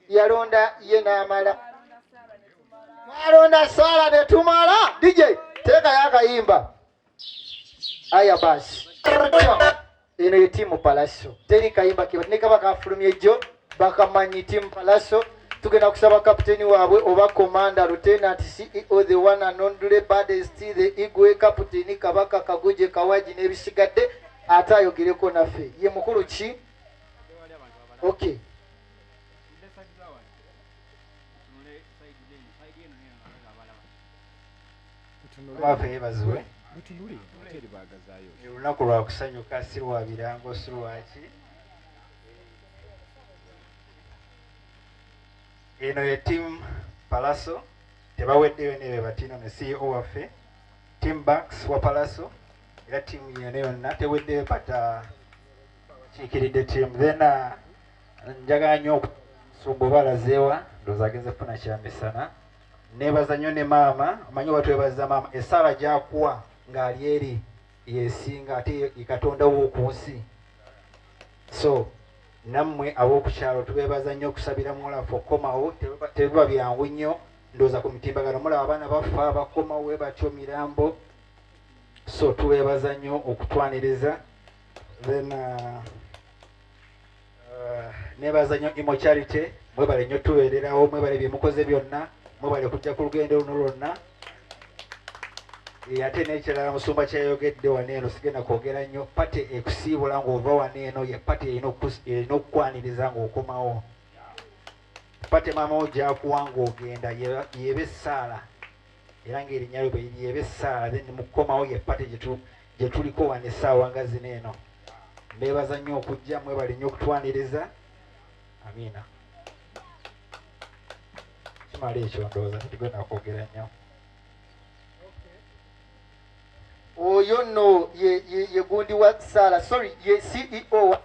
yalonda ye n'amala. Alonda Sala ne tumala. DJ teka yakayimba. Aya basi. Eno ye timu Palaso. Teri kayimba kiba ne kaba kafulumye jo bakamanyi timu Palaso. Tugenda kusaba kapiteni waabwe oba commander lieutenant CEO the one and only baddest the Igwe kapiteni Kabaka Kaguje Kawaji n'ebisigadde ate ayogereko naffe ye mukulu ki? Okay. Mafe yebaziwe. Butunuli hoteli bagazaayo. Olunaku lwa kusanyuka si lwa birango si lwaki. Eno ye team Palaso tebaweddeyo ne batino ne CEO waffe Team Banks wa Palaso era team yonna teweddeyo pata Kafiridde team then njagala nnyo okusumba balazeewa ndowooza agenze kufuna kyamisana neebaza nnyo ne maama omanyi watwebaza maama essala gyakuwa ng'ali eri yesinga ate Katonda w'oku nsi so nammwe ab'okukyalo tubeebaza nnyo okusabira mulaffe okukomawo tebiba byangu nnyo ndowooza ku mitimbagano mulaba abaana baffe abakomawo batyo mirambo so tubeebaza nnyo okutwaniriza then neebaza nnyo Charity mwebale nnyo tubeererawo mwebale bye mukoze byonna mwebale kujja ku lugendo luno lwonna ate n'ekirala musumba kyayogedde wano eno sigenda kwogera nnyo pate ekusiibula ng'ova wano eno ye pate erina okukwaniriza ng'okomawo pate maama wo gyakuwa ng'ogenda yeba essaala era ng'erinnyayo bwe yeba essaala then mukukomawo ye pate gye tuliko wano essaawa nga zino eno mbeebaza nnyo okujja mwebale nnyo okutwaniriza amiina kimala ekyo ndowooza tetugenda kwogera nnyo oyo no ye gundi wa Sala sorry ye CEO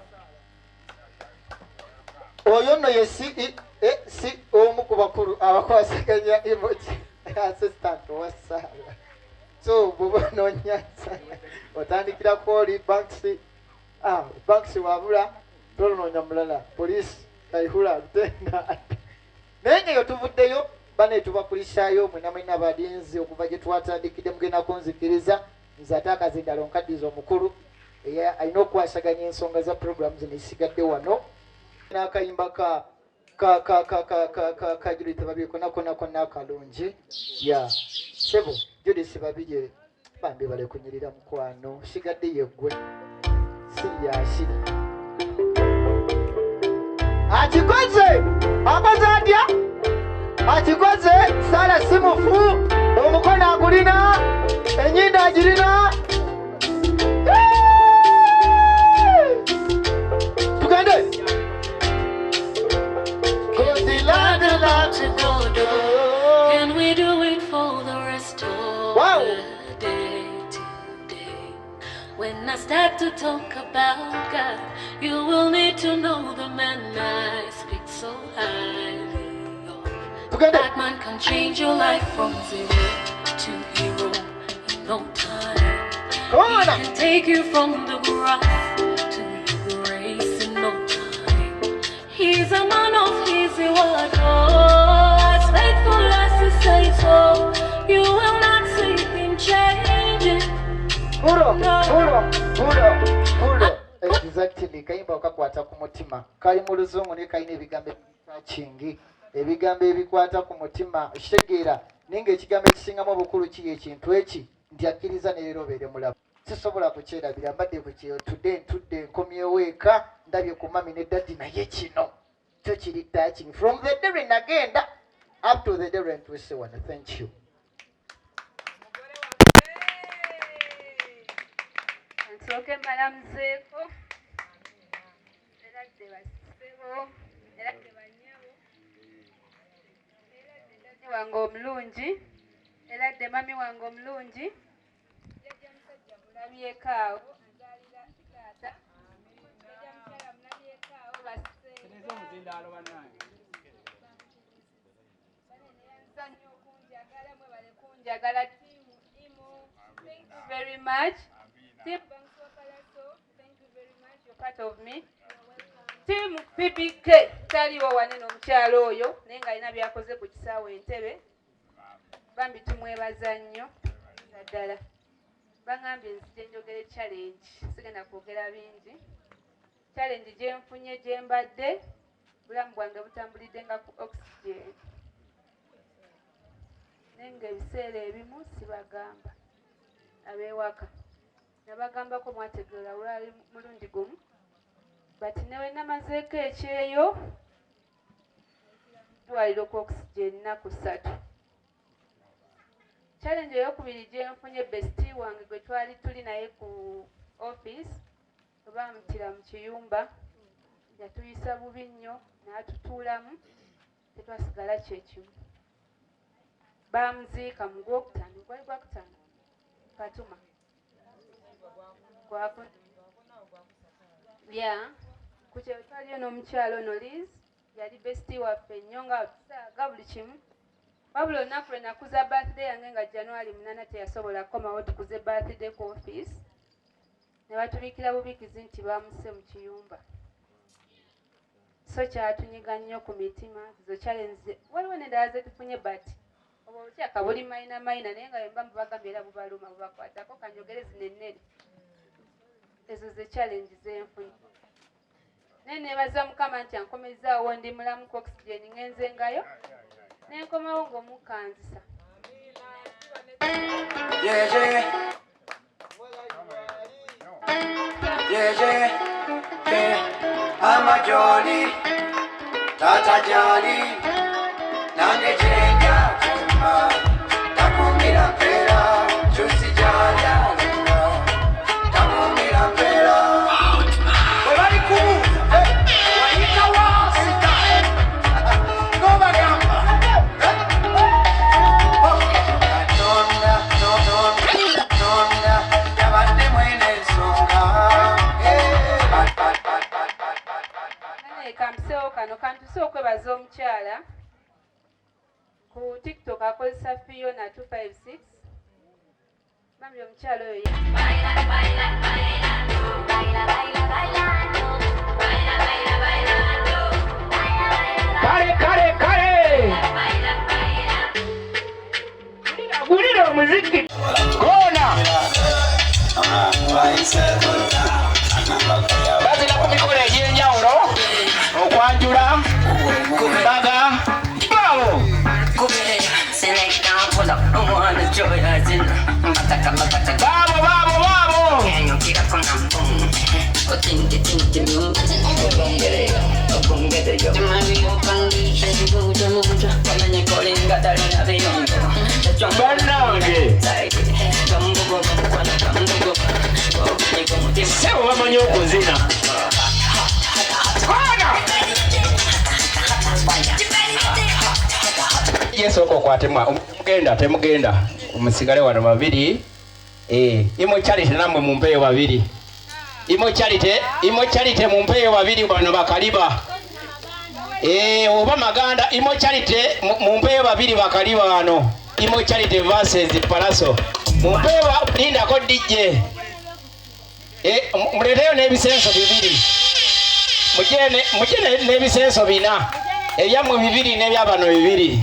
oyo nno ye si omu ku bakulu abakwasaganya emoji assistant wa Saala. So bw'oba noonyaza otandikirako oli Banks wabula tolonoonya mulala poliisi kaihula lutenda naye ngeyo tuvuddeyo bane tubakulisaayo mwenamwena badinzi okuva gye twatandikidde mugenda kunzikiriza nze ate akazindalo nkaddiza omukulu alina okwasaganya ensonga za programu zino esigadde wano n'akayimba ka Judith babiri konna akalungi ya sebo Judith babiri bambi bale kunyirira mukwano sigadde yeggwe siyashiri akikoze akoze atya akikoze Saala simufu omukono agulina enyindo agirina tugende Can we do it for the rest of the day today? When I start to talk about God, you will need to know the man I speak so highly of. That man can change your life from zero to hero in no time. He can take you from the graph to grace in no time. He's a man of his word, as faithful as he says so. You will not see him changing. Exactly, kayimba okakwata ku mutima kali mu luzungu ne kalina ebigambo ebikingi ebigambo ebikwata ku mutima kitegeera ninga ekigambo ekisingamu obukulu ki ekintu eki nti akkiriza ne leero obeere mulamu sisobola kukyerabira mbadde ku kyeyo tudde nkomyewo eka ndabye ku mami ne daddi naye kino kyo kiri touching from the day when nagenda up to the day when twese wano. Thank you. Nsooke mbalamuzeeko era dde basebo era dde banyabo era dde dadde wange omulungi era dde mami wange omulungi jjajja musajja mulabyeko awo azaalira taata jjajja mukyala mulabyeko awo baseeomuzindaalo banaye baneneyanza nnyo okunjagala mwe bale kunjagala tiimu imo. Thank you very much. Team Banks Wapalaso, thank you very much. You're part of me. Team PPK, taliwo wanene omukyalo oyo naye nga alina byakoze ku kisaawe Entebbe. Bambi tumwebaza nnyo naddala. Bangambye nzije njogere challenge, sigenda kwogera bingi. Challenge gye nfunye gye mbadde bulamu bwange butambulidde nga ku oxygen. Naye ng'ebiseera ebimu sibagamba abeewaka. Nabagambako mwategeera olwali mulundi gumu bati newe namazeeko ekyeyo ddwaliro ku oxygen nnaku 3. Challenge eyokubiri gye nfunye bestie wange gwe twali tuli naye ku office bamutira mu kiyumba yatuyisa bubi nnyo n'atutuulamu tetwasigala kyekimu bamuziika mu Gwokutaano gwali Gwakutaano Fatuma ku kyeyo twaliyo n'omukyalo ono Liz yali bestie waffe nnyo nga tusaaga buli kimu wabula olunaku lwe nakuza birthday yange nga January 8 teyasobola kukomawo tukuze birthday ku office ne batubikira bubikizi nti bamuse mu kiyumba so kyatunyiga nnyo ku mitima zo challenge waliwo n'endala ze tufunye but obwo obukyaka buli mayina naye nga bemba mubagambye era bubaluma bubakwatako kanjogere zino ennene ezo ze challenge zenfunye naye neebaza Mukama nti ankomezaawo ndi mulamu ku oxygen ngenze ngayo nenkomawo ng'omukanzisa amajoli tata jali nange jenja chuma takumira mpera chusi jala takumira mpera webali kubuuza wayita wasita nobagamba tonda yabadde mwene ensonga kampeseewo kano kantuse okwebaza omukyala ku tiktok akozesa Fiona 256 mami omukyala oyo kale gulira omuziki gona bazira ku mikolo egy'enjawulo okwanjula baga baabo bannange sebo bamanyi okuzina yesooka okwatema temugenda musigale wano babiri Immortality namwe mumpeyo babiri Immortality mumpeyo babiri bano bakaliba oba maganda Immortality mumpeyo babiri bakaliba bano Immortality versus Palaso mumpeyo lindako DJ muleteyo n'ebisenso bibiri mujene n'ebisenso bina ebyamwe bibiri n'ebyabano bibiri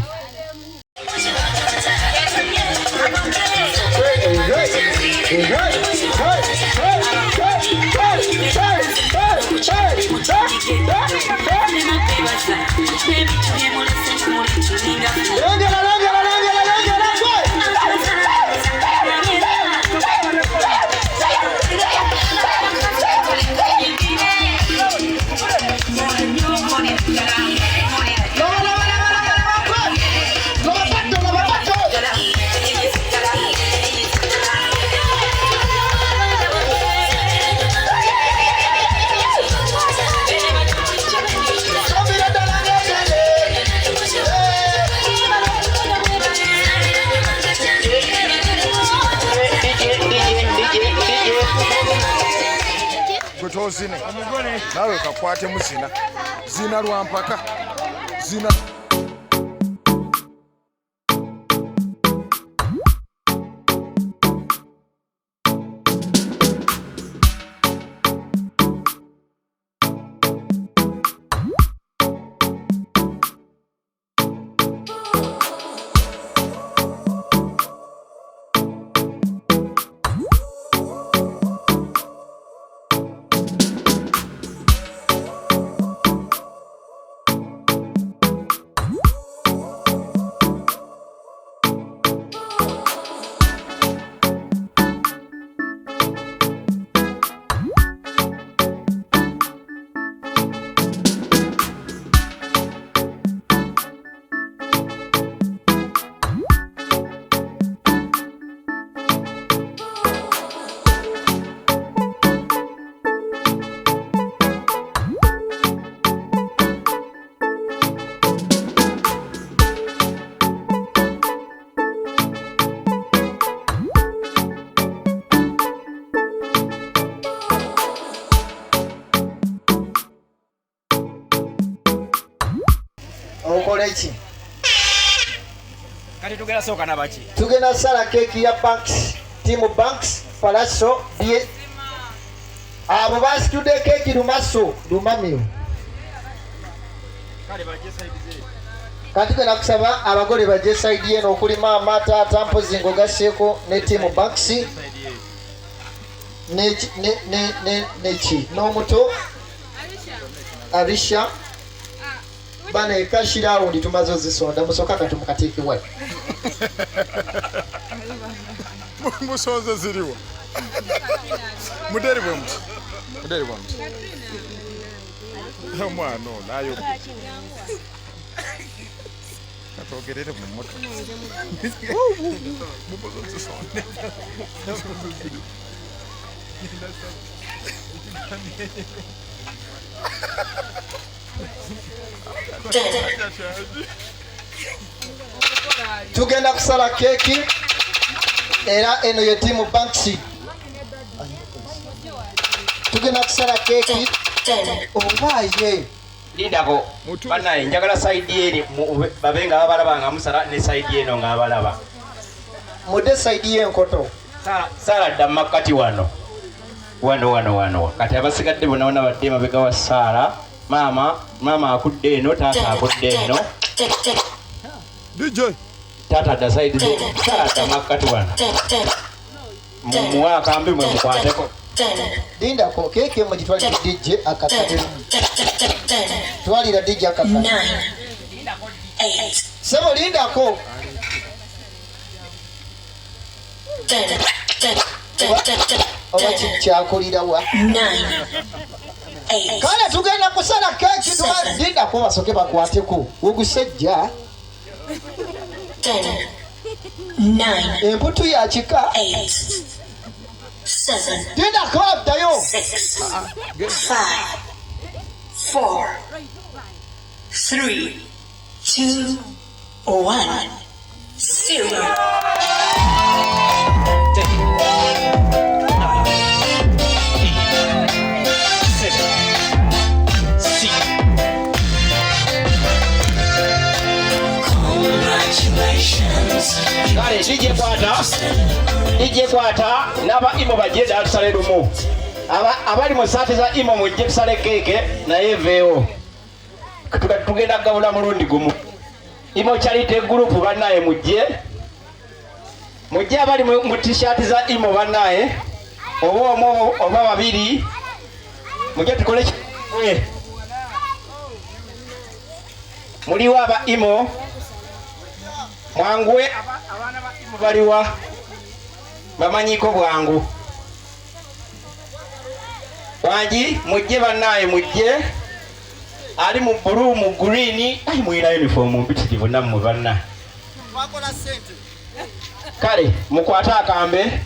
Tozine nawe kakwate muzina zina lwampaka zina okoleki kati tugenda soka nabaki tugenda sala keki ya Banks Team Banks Palaso bye abo basitude keki lumaso lumamio kale baje saidize kati tugenda kusaba abagole baje side eno okuli maama taata mpozi ngogaseko ne Team Banks nechi n'omuto Arisha bana ekashira awundi tumaze ozisonda musoka katumukatiki we musonze ziriwo muderi bwemuti omwana nayo katogerere mu moto mubozozisonde tugenda kusala keki era eno ye Team Banks tugenda kusala keki obaye Dindako banaye njagala side eri babenga abalaba nga musala ne side eno nga abalaba. Mudde side y'enkoto. Sala dda makati wano. Kati abasigadde bonna bonna badde mabega wa Sala. Mama akudde eno, taata akudde eno. DJ. Taata dda side Sala dda makati wano. Muwa akambi mwe mukwateko. Lindako keke mu gitwalira DJ akakadde. Twalira DJ akakadde. 8 Sebo lindako. Oba kyakulira wa? 9 8 Kale tugenda kusala keki lindako basoke bakwateko. Ogusajja 10 9 emputu ya kika 8 7 lindako addayo 6 5 4 3 2 1 0 Kale DJ kwata naba imo bajeda tusale lumu. Abali mu saati za imo mujje tusale keke naye veo. Tugenda gabula mulundi gumu. Imo charity group banaye mujje. Mujje abali mu t-shirt za imo banaye. Oba babiri. Mujje tukole we. Muliwa aba imo. Mwangwe abana ba imo baliwa. Bamanyiko bwangu. Wanji mujje banaye mujje. Ali mu blue mu green ai muina uniform mpitirivu namwe banna. Wakola sente. Kale mukwata akambe.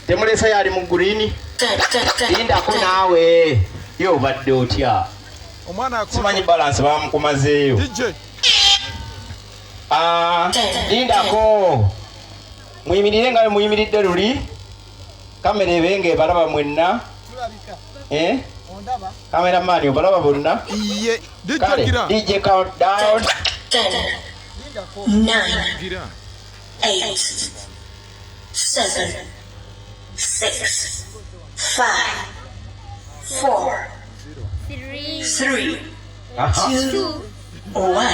Temulesa yali mu green. Linda ko nawe. Yo badde otya. Omwana akoma. Simanyi balance bamukomazeeyo. DJ. Linda ko. Muyimirire nga muyimiridde luli. Kamera ebenge balaba mwenna. Ondaba. Cameraman obalaba bonna. Iye. DJ countdown. 10 9 8 7 6 5 4 3 2 1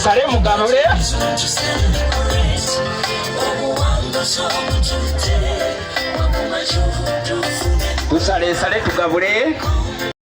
Sale mugabule. Tusale tugabule.